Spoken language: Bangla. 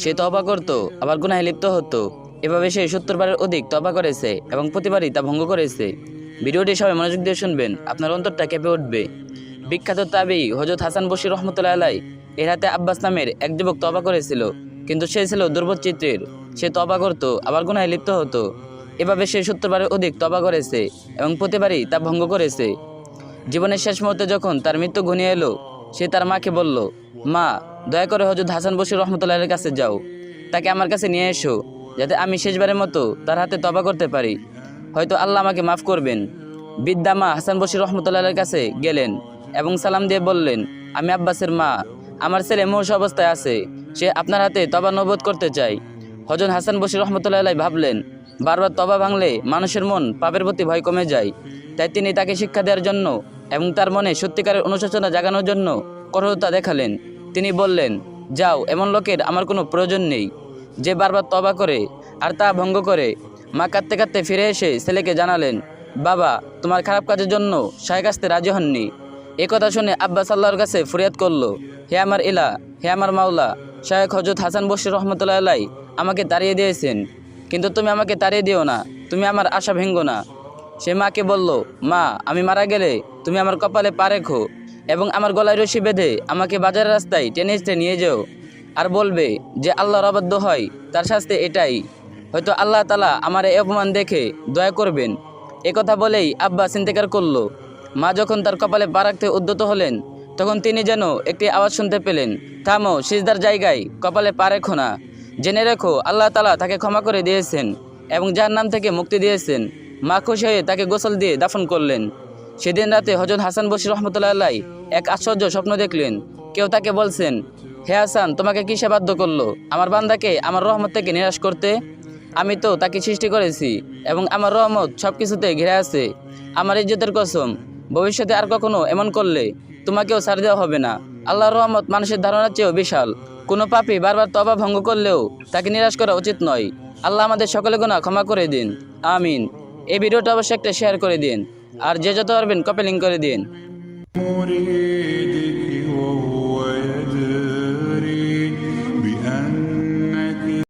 সে তওবা করত, আবার গুনাহে লিপ্ত হতো। এভাবে সে 70 বারের অধিক তওবা করেছে এবং প্রতিবারই তা ভঙ্গ করেছে। ভিডিওটি সবাই মনোযোগ দিয়ে শুনবেন, আপনার অন্তরটা কেঁপে উঠবে। বিখ্যাত তাবেঈ হযরত হাসান বসরি রহমতুল্লাহ আলাইহি এর হাতে আব্বাস নামের এক যুবক তওবা করেছিল, কিন্তু সে ছিল দুর্বল চিত্রের। সে তওবা করত, আবার গুনাহে লিপ্ত হতো। এভাবে সে 70 বারের অধিক তওবা করেছে এবং প্রতিবারই তা ভঙ্গ করেছে। জীবনের শেষ মুহূর্তে যখন তার মৃত্যু ঘনিয়ে এলো, সে তার মাকে বলল, মা, দয়া করে হযরত হাসান বসরি রহমতুল্লাহের কাছে যাও, তাকে আমার কাছে নিয়ে এসো, যাতে আমি শেষবারের মতো তার হাতে তওবা করতে পারি। হয়তো আল্লাহ আমাকে মাফ করবেন। বৃদ্ধা মা হাসান বসরি রহমতুল্লাহের কাছে গেলেন এবং সালাম দিয়ে বললেন, আমি আব্বাসের মা, আমার ছেলে মুমূর্ষু অবস্থায় আছে, সে আপনার হাতে তওবা নবুয়ত করতে চায়। হযরত হাসান বসরি রহমতুল্লাহ আলাইহি ভাবলেন, বারবার তওবা ভাঙলে মানুষের মন পাপের প্রতি ভয় কমে যায়। তাই তিনি তাকে শিক্ষা দেওয়ার জন্য এবং তার মনে সত্যিকারের অনুশোচনা জাগানোর জন্য কঠোরতা দেখালেন। তিনি বললেন, যাও, এমন লোকের আমার কোনো প্রয়োজন নেই যে বারবার তওবা করে আর তা ভঙ্গ করে। মা কাঁদতে কাঁদতে ফিরে এসে ছেলেকে জানালেন, বাবা, তোমার খারাপ কাজের জন্য শায়েখ আসতে রাজি হননি। এ কথা শুনে আব্বাস আল্লাহর কাছে ফরিয়াদ করলো, হে আমার ইলা, হে আমার মাওলা, শায়েখ হযরত হাসান বসরি রহমতুল্লাহ আলাইহি আমাকে তাড়িয়ে দিয়েছেন, কিন্তু তুমি আমাকে তাড়িয়ে দিও না, তুমি আমার আশা ভেঙ্গো না। সে মাকে বলল, মা, আমি মারা গেলে তুমি আমার কপালে পা রেখো এবং আমার গলায় রশি বেঁধে আমাকে বাজারের রাস্তায় টেনে হিঁচড়ে নিয়ে যাও, আর বলবে যে আল্লাহর অবাধ্য হয় তার শাস্তি এটাই। হয়তো আল্লাহ তাআলা আমার এই অপমান দেখে দয়া করবেন। এ কথা বলেই আব্বাস ইন্তেকার করলো। মা যখন তার কপালে পা রাখতে উদ্যত হলেন, তখন তিনি যেন একটি আওয়াজ শুনতে পেলেন, থামো, সিজদার জায়গায় কপালে পা রেখো না। জেনে রেখো, আল্লাহ তাআলা তাকে ক্ষমা করে দিয়েছেন এবং জাহান্নাম থেকে মুক্তি দিয়েছেন। মা খুশি হয়ে তাকে গোসল দিয়ে দাফন করলেন। সেদিন রাতে হযরত হাসান বসরি রহমতুল্লাহ আলাইহি এক আশ্চর্য স্বপ্ন দেখলেন। কেউ তাকে বলছেন, হে হাসান, তোমাকে কিসে বাধ্য করলো আমার বান্দাকে আমার রহমত থেকে নিরাশ করতে? আমি তো তাকে সৃষ্টি করেছি এবং আমার রহমত সব কিছুতে ঘিরে আছে। আমার ইজ্জতের কসম, ভবিষ্যতে আর কখনো এমন করলে তোমাকেও ছাড় দেওয়া হবে না। আল্লাহর রহমত মানুষের ধারণার চেয়েও বিশাল। কোনো পাপী বারবার তওবা ভঙ্গ করলেও তাকে নিরাশ করা উচিত নয়। আল্লাহ আমাদের সকলে গুনাহ ক্ষমা করে দিন, আমিন। এই ভিডিওটা অবশ্যই একটা শেয়ার করে দিন, আর যে যত পারবেন কপি লিঙ্ক করে দিন।